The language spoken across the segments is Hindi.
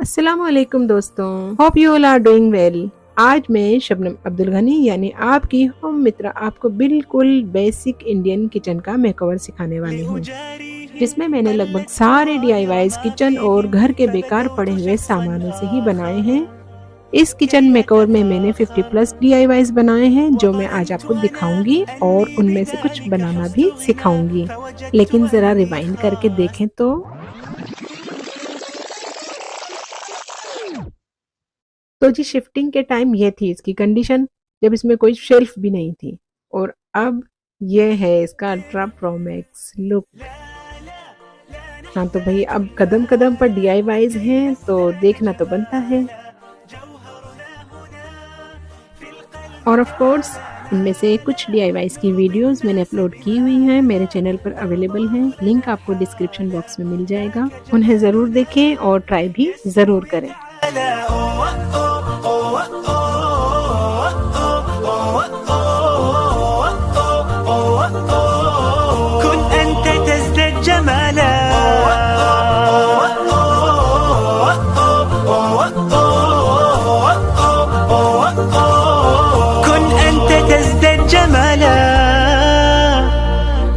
अस्सलामुअलैकुम दोस्तों, hope you all are doing well. आज मैं शबनम अब्दुल गनी यानी आपकी होम मित्र आपको बिल्कुल बेसिक इंडियन किचन का मेकओवर सिखाने वाली हूँ, जिसमें मैंने लगभग सारे DIYs किचन और घर के बेकार पड़े हुए सामानों से ही बनाए हैं। इस किचन मेकओवर में मैंने 50+ DIYs बनाए हैं जो मैं आज आपको दिखाऊंगी और उनमें से कुछ बनाना भी सिखाऊंगी। लेकिन ज़रा रिवाइंड करके देखें तो जी शिफ्टिंग के टाइम ये थी इसकी कंडीशन, जब इसमें कोई शेल्फ भी नहीं थी। और अब ये है इसका अल्ट्रा प्रो मैक्स लुक। हाँ तो भाई अब कदम कदम पर DIYs हैं तो देखना तो बनता है। और ऑफ कोर्स इनमें से कुछ DIYs की वीडियोस मैंने अपलोड की हुई हैं, मेरे चैनल पर अवेलेबल हैं। लिंक आपको डिस्क्रिप्शन बॉक्स में मिल जाएगा, उन्हें ज़रूर देखें और ट्राई भी ज़रूर करें।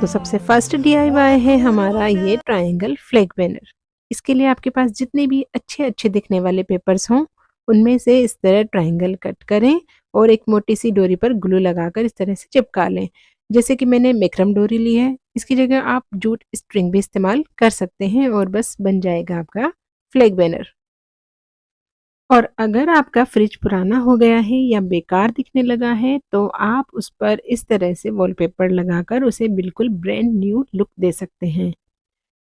तो सबसे फर्स्ट DIY है हमारा ये ट्रायंगल फ्लैग बैनर। इसके लिए आपके पास जितने भी अच्छे दिखने वाले पेपर्स हों उनमें से इस तरह ट्रायंगल कट करें और एक मोटी सी डोरी पर ग्लू लगाकर इस तरह से चिपका लें। जैसे कि मैंने मैक्रम डोरी ली है, इसकी जगह आप जूट स्ट्रिंग भी इस्तेमाल कर सकते हैं और बस बन जाएगा आपका फ्लैग बैनर। और अगर आपका फ्रिज पुराना हो गया है या बेकार दिखने लगा है तो आप उस पर इस तरह से वॉलपेपर लगाकर उसे बिल्कुल ब्रांड न्यू लुक दे सकते हैं।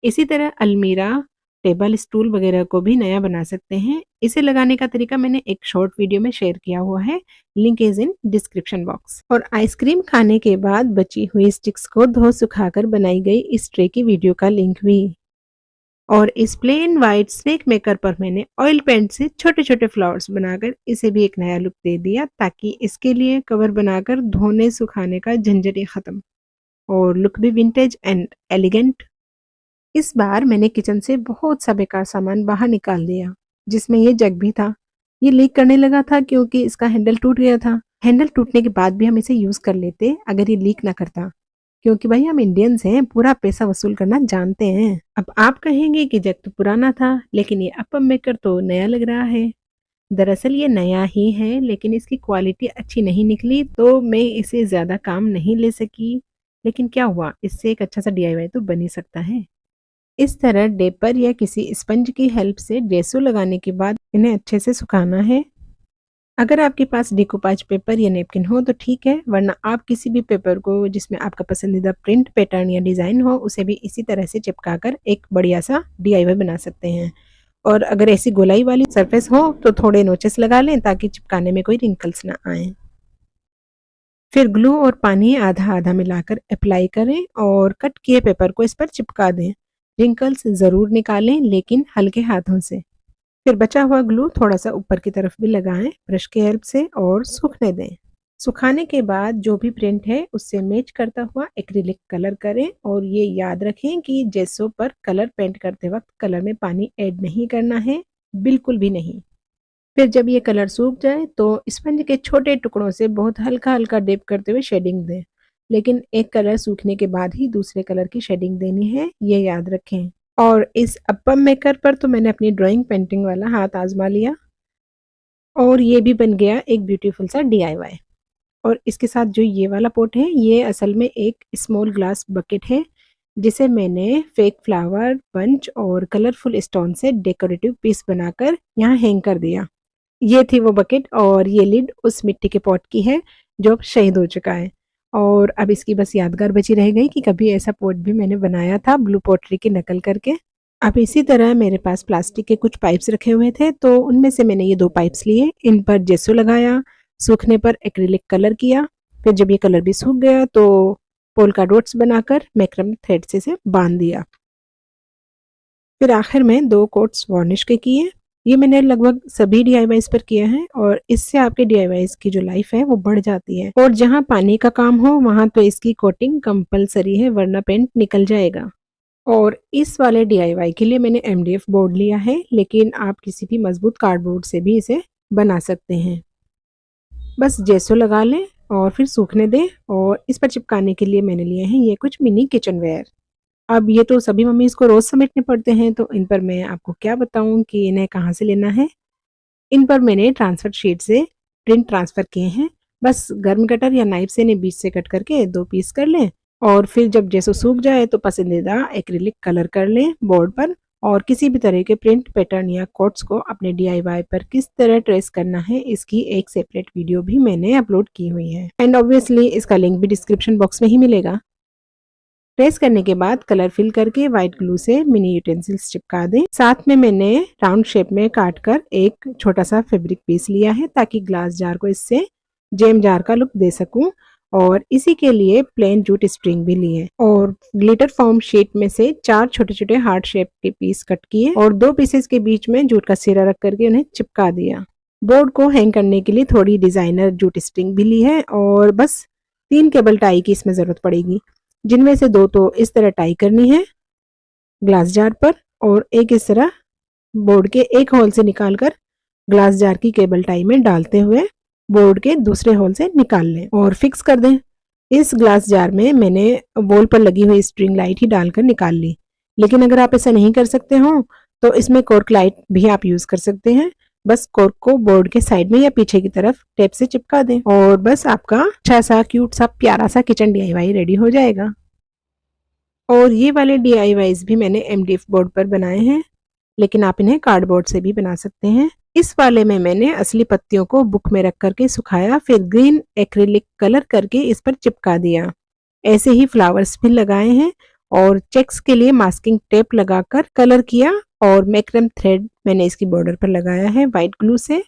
इसी तरह अलमीरा, टेबल, स्टूल वगैरह को भी नया बना सकते हैं। इसे लगाने का तरीका मैंने एक शॉर्ट वीडियो में शेयर किया हुआ है, link is in description box. और आइसक्रीम खाने के बाद बची हुई स्टिक्स को धो सुखाकर बनाई गई इस ट्रे की वीडियो का लिंक भी। और इस प्लेन वाइट स्नेक मेकर पर मैंने ऑयल पेंट से छोटे फ्लावर्स बनाकर इसे भी एक नया लुक दे दिया, ताकि इसके लिए कवर बनाकर धोने सुखाने का झंझट ही खत्म और लुक भी विंटेज एंड एलिगेंट। इस बार मैंने किचन से बहुत सा बेकार सामान बाहर निकाल दिया, जिसमें ये जग भी था। ये लीक करने लगा था क्योंकि इसका हैंडल टूट गया था। हैंडल टूटने के बाद भी हम इसे यूज कर लेते अगर ये लीक ना करता, क्योंकि भाई हम इंडियंस हैं, पूरा पैसा वसूल करना जानते हैं। अब आप कहेंगे कि जग तो पुराना था लेकिन ये अप्पम मेकर तो नया लग रहा है। दरअसल ये नया ही है लेकिन इसकी क्वालिटी अच्छी नहीं निकली तो मैं इसे ज़्यादा काम नहीं ले सकी। लेकिन क्या हुआ, इससे एक अच्छा सा DIY तो बन ही सकता है। इस तरह डेपर या किसी स्पंज की हेल्प से ड्रेसों लगाने के बाद इन्हें अच्छे से सुखाना है। अगर आपके पास डिकोपाज पेपर या नेपकिन हो तो ठीक है, वरना आप किसी भी पेपर को जिसमें आपका पसंदीदा प्रिंट, पैटर्न या डिज़ाइन हो उसे भी इसी तरह से चिपकाकर एक बढ़िया सा DIY बना सकते हैं। और अगर ऐसी गोलाई वाली सरफेस हो तो थोड़े नोचेस लगा लें ताकि चिपकाने में कोई रिंकल्स ना आए। फिर ग्लू और पानी आधा आधा मिलाकर अप्लाई करें और कट किए पेपर को इस पर चिपका दें। रिंकल्स ज़रूर निकालें लेकिन हल्के हाथों से। फिर बचा हुआ ग्लू थोड़ा सा ऊपर की तरफ भी लगाएं ब्रश की हेल्प से और सूखने दें। सुखाने के बाद जो भी प्रिंट है उससे मैच करता हुआ एक्रिलिक कलर करें और ये याद रखें कि जेसो पर कलर पेंट करते वक्त कलर में पानी ऐड नहीं करना है, बिल्कुल भी नहीं। फिर जब ये कलर सूख जाए तो स्पंज के छोटे टुकड़ों से बहुत हल्का हल्का डिप करते हुए शेडिंग दें, लेकिन एक कलर सूखने के बाद ही दूसरे कलर की शेडिंग देनी है, ये याद रखें। और इस अप्पम मेकर पर तो मैंने अपनी ड्राइंग पेंटिंग वाला हाथ आजमा लिया और ये भी बन गया एक ब्यूटीफुल सा DIY। और इसके साथ जो ये वाला पॉट है ये असल में एक स्मॉल ग्लास बकेट है जिसे मैंने फेक फ्लावर बंच और कलरफुल स्टोन से डेकोरेटिव पीस बनाकर यहाँ हैंग कर दिया। ये थी वो बकेट और ये लिड उस मिट्टी के पॉट की है जो अब शहीद हो चुका है। और अब इसकी बस यादगार बची रह गई कि कभी ऐसा पॉट भी मैंने बनाया था ब्लू पॉटरी की नकल करके। अब इसी तरह मेरे पास प्लास्टिक के कुछ पाइप्स रखे हुए थे तो उनमें से मैंने ये 2 पाइप्स लिए, इन पर जेसो लगाया, सूखने पर एक्रिलिक कलर किया। फिर जब ये कलर भी सूख गया तो पोल्का डॉट्स बनाकर मैक्रम थ्रेड से इसे बांध दिया। फिर आखिर में 2 कोट्स वार्निश के किए। ये मैंने लगभग सभी DIYs पर किया है और इससे आपके DIYs की जो लाइफ है वो बढ़ जाती है। और जहाँ पानी का काम हो वहाँ तो इसकी कोटिंग कंपलसरी है वरना पेंट निकल जाएगा। और इस वाले DIY के लिए मैंने MDF बोर्ड लिया है, लेकिन आप किसी भी मजबूत कार्डबोर्ड से भी इसे बना सकते हैं। बस जेसो लगा लें और फिर सूखने दें और इस पर चिपकाने के लिए मैंने लिए हैं ये कुछ मिनी किचनवेयर। अब ये तो सभी मम्मी इसको रोज समेटने पड़ते हैं तो इन पर मैं आपको क्या बताऊं कि इन्हें कहाँ से लेना है। इन पर मैंने ट्रांसफर शीट से प्रिंट ट्रांसफर किए हैं। बस गर्म कटर या नाइफ से इन्हें बीच से कट करके 2 पीस कर लें और फिर जब जैसे सूख जाए तो पसंदीदा एक्रिलिक कलर कर लें बोर्ड पर। और किसी भी तरह के प्रिंट पैटर्न या कोट्स को अपने DIY पर किस तरह ट्रेस करना है इसकी एक सेपरेट वीडियो भी मैंने अपलोड की हुई है एंड ऑब्वियसली इसका लिंक भी डिस्क्रिप्शन बॉक्स में ही मिलेगा। ट्रेस करने के बाद कलर फिल करके व्हाइट ग्लू से मिनी यूटेंसिल्स चिपका दें। साथ में मैंने राउंड शेप में काट कर एक छोटा सा फैब्रिक पीस लिया है ताकि ग्लास जार को इससे जेम जार का लुक दे सकूं। और इसी के लिए प्लेन जूट स्प्रिंग भी लिए और ग्लिटर फॉर्म शीट में से 4 छोटे छोटे हार्ट शेप के पीस कट किए और 2 पीसेस के बीच में जूट का सिरा रख करके उन्हें चिपका दिया। बोर्ड को हैंग करने के लिए थोड़ी डिजाइनर जूट स्प्रिंग भी ली है और बस 3 केबल टाई की इसमें जरूरत पड़ेगी, जिनमें से 2 तो इस तरह टाई करनी है ग्लास जार पर और एक इस तरह बोर्ड के एक होल से निकालकर ग्लास जार की केबल टाई में डालते हुए बोर्ड के दूसरे होल से निकाल लें और फिक्स कर दें। इस ग्लास जार में मैंने वॉल पर लगी हुई स्ट्रिंग लाइट ही डालकर निकाल ली, लेकिन अगर आप ऐसा नहीं कर सकते हो तो इसमें कॉर्क लाइट भी आप यूज कर सकते हैं। बस कॉर्क को बोर्ड के साइड में या पीछे की तरफ टेप से चिपका दें और बस आपका अच्छा सा क्यूट सा प्यारा सा किचन DIY रेडी हो जाएगा। और ये वाले DIYs भी मैंने MDF बोर्ड पर बनाए हैं, लेकिन आप इन्हें कार्डबोर्ड से भी बना सकते हैं। इस वाले में मैंने असली पत्तियों को बुक में रख करके सुखाया, फिर ग्रीन एक्रिलिक कलर करके इस पर चिपका दिया। ऐसे ही फ्लावर्स भी लगाए हैं और चेक्स के लिए मास्किंग टेप लगाकर कलर किया और मैक्रम थ्रेड मैंने इसकी बॉर्डर पर लगाया है व्हाइट ग्लू से।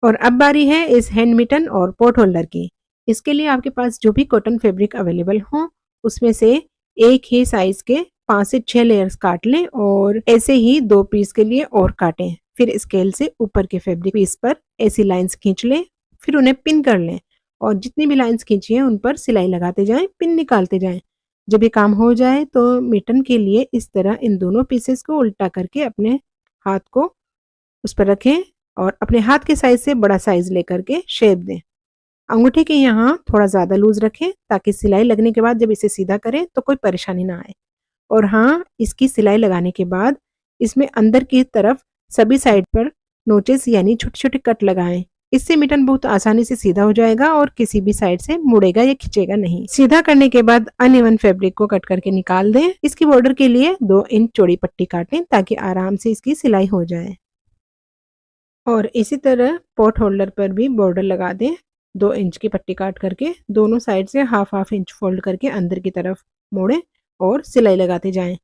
और अब बारी है इस हैंड मिटन और पॉट होल्डर की। इसके लिए आपके पास जो भी कॉटन फैब्रिक अवेलेबल हो उसमें से एक ही साइज के 5 से 6 लेयर्स काट लें और ऐसे ही 2 पीस के लिए और काटें। फिर स्केल से ऊपर के फैब्रिक पीस पर ऐसी लाइंस खींच लें, फिर उन्हें पिन कर लें और जितनी भी लाइंस खींची हैं उन पर सिलाई लगाते जाएं, पिन निकालते जाएं। जब ये काम हो जाए तो मिटन के लिए इस तरह इन दोनों पीसेस को उल्टा करके अपने हाथ को उस पर रखें और अपने हाथ के साइज से बड़ा साइज लेकर के शेप दें। अंगूठे के यहाँ थोड़ा ज़्यादा लूज रखें ताकि सिलाई लगने के बाद जब इसे सीधा करें तो कोई परेशानी ना आए। और हाँ, इसकी सिलाई लगाने के बाद इसमें अंदर की तरफ सभी साइड पर नोचेस यानी छोटे छोटे कट लगाएं। इससे मिटन बहुत आसानी से सीधा हो जाएगा और किसी भी साइड से मुड़ेगा या खिंचेगा नहीं। सीधा करने के बाद अनइवन फैब्रिक को कट करके निकाल दें। इसकी बॉर्डर के लिए 2 इंच चौड़ी पट्टी काटें ताकि आराम से इसकी सिलाई हो जाए। और इसी तरह पॉट होल्डर पर भी बॉर्डर लगा दें। 2 इंच की पट्टी काट करके दोनों साइड से हाफ इंच फोल्ड करके अंदर की तरफ मोड़ें और सिलाई लगाते जाएं।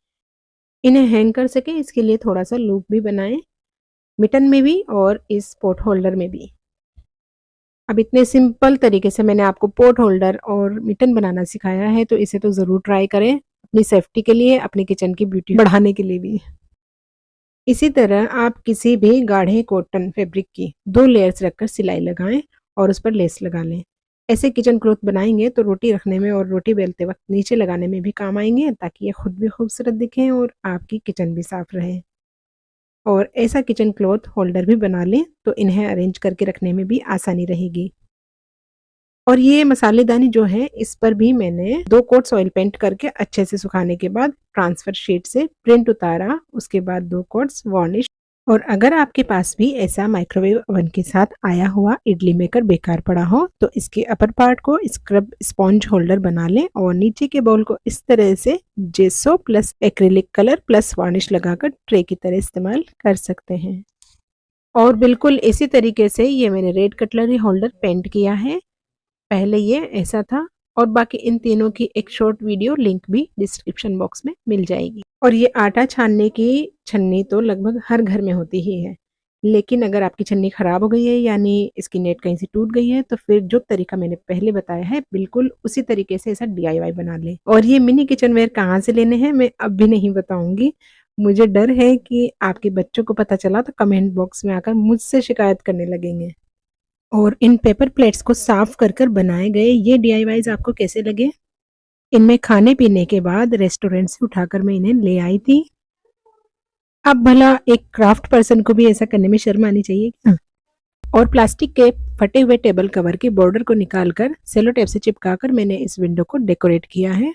इन्हें हैंग कर सके इसके लिए थोड़ा सा लूप भी बनाएं, मिटन में भी और इस पॉट होल्डर में भी। अब इतने सिंपल तरीके से मैंने आपको पॉट होल्डर और मिटन बनाना सिखाया है तो इसे तो ज़रूर ट्राई करें अपनी सेफ्टी के लिए, अपने किचन की ब्यूटी बढ़ाने के लिए भी। इसी तरह आप किसी भी गाढ़े कॉटन फैब्रिक की 2 लेयर्स रखकर सिलाई लगाएं और उस पर लेस लगा लें। ऐसे किचन क्लॉथ बनाएंगे तो रोटी रखने में और रोटी बेलते वक्त नीचे लगाने में भी काम आएंगे, ताकि ये खुद भी खूबसूरत दिखें और आपकी किचन भी साफ रहे। और ऐसा किचन क्लॉथ होल्डर भी बना लें तो इन्हें अरेंज करके रखने में भी आसानी रहेगी। और ये मसालेदानी जो है, इस पर भी मैंने 2 कोट्स ऑयल पेंट करके अच्छे से सुखाने के बाद ट्रांसफर शीट से प्रिंट उतारा, उसके बाद 2 कोट्स वार्निश। और अगर आपके पास भी ऐसा माइक्रोवेव ओवन के साथ आया हुआ इडली मेकर बेकार पड़ा हो तो इसके अपर पार्ट को स्क्रब स्पॉन्ज होल्डर बना लें और नीचे के बाउल को इस तरह से gesso plus acrylic colour plus varnish लगाकर ट्रे की तरह इस्तेमाल कर सकते हैं। और बिल्कुल इसी तरीके से ये मैंने रेड कटलरी होल्डर पेंट किया है। पहले ये ऐसा था, और बाकी इन तीनों की एक शॉर्ट वीडियो लिंक भी डिस्क्रिप्शन बॉक्स में मिल जाएगी। और ये आटा छानने की छन्नी तो लगभग हर घर में होती ही है, लेकिन अगर आपकी छन्नी खराब हो गई है यानी इसकी नेट कहीं से टूट गई है तो फिर जो तरीका मैंने पहले बताया है बिल्कुल उसी तरीके से ऐसा DIY बना लें। और ये मिनी किचनवेयर कहाँ से लेने हैं मैं अब भी नहीं बताऊंगी, मुझे डर है कि आपके बच्चों को पता चला तो कमेंट बॉक्स में आकर मुझसे शिकायत करने लगेंगे। और इन पेपर प्लेट्स को साफ कर कर बनाए गए ये DIYs आपको कैसे लगे? इनमें खाने पीने के बाद रेस्टोरेंट से उठाकर मैं इन्हें ले आई थी। अब भला एक क्राफ्ट पर्सन को भी ऐसा करने में शर्म आनी चाहिए क्या? और प्लास्टिक के फटे हुए टेबल कवर के बॉर्डर को निकालकर सेलो टेप से चिपकाकर मैंने इस विंडो को डेकोरेट किया है।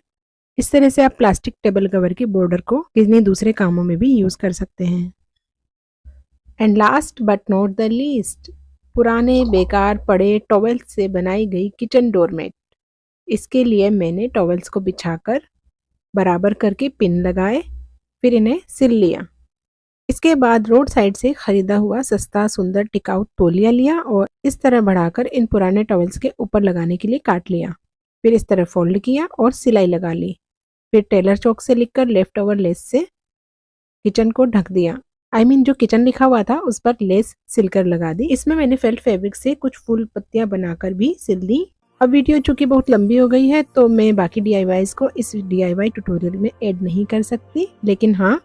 इस तरह से आप प्लास्टिक टेबल कवर के बॉर्डर को किन्हीं दूसरे कामों में भी यूज कर सकते हैं। And last but not the least, पुराने बेकार पड़े टॉवेल्स से बनाई गई किचन डोरमेट। इसके लिए मैंने टॉवेल्स को बिछाकर बराबर करके पिन लगाए, फिर इन्हें सिल लिया। इसके बाद रोड साइड से खरीदा हुआ सस्ता सुंदर टिकाऊ तौलिया लिया और इस तरह बढ़ाकर इन पुराने टॉवेल्स के ऊपर लगाने के लिए काट लिया। फिर इस तरह फोल्ड किया और सिलाई लगा ली। फिर टेलर चौक से लिखकर लेफ्ट ओवर लेस से किचन को ढक दिया। जो किचन लिखा हुआ था उस पर लेस सिलकर लगा दी। इसमें मैंने फेल्ट फैब्रिक से कुछ फूल पत्तियां बनाकर भी सिल दी। अब वीडियो चूंकि बहुत लंबी हो गई है तो मैं बाकी DIYs को इस DIY ट्यूटोरियल में ऐड नहीं कर सकती, लेकिन हाँ,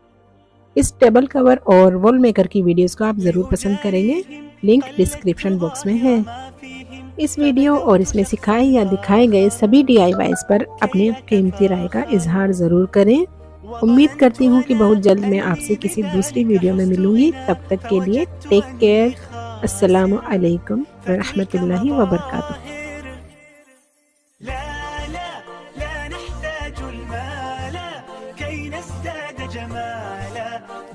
इस टेबल कवर और वॉल मेकर की वीडियोस को आप जरूर पसंद करेंगे। लिंक डिस्क्रिप्शन बॉक्स में है। इस वीडियो और इसमें सिखाए या दिखाए गए सभी DIYs पर अपनी कीमती राय का इजहार जरूर करें। उम्मीद करती हूँ कि बहुत जल्द मैं आपसे किसी दूसरी वीडियो में मिलूंगी। तब तक के लिए टेक केयर। अस्सलामु अलैकुम व रहमतुल्लाहि व बरकातुहू।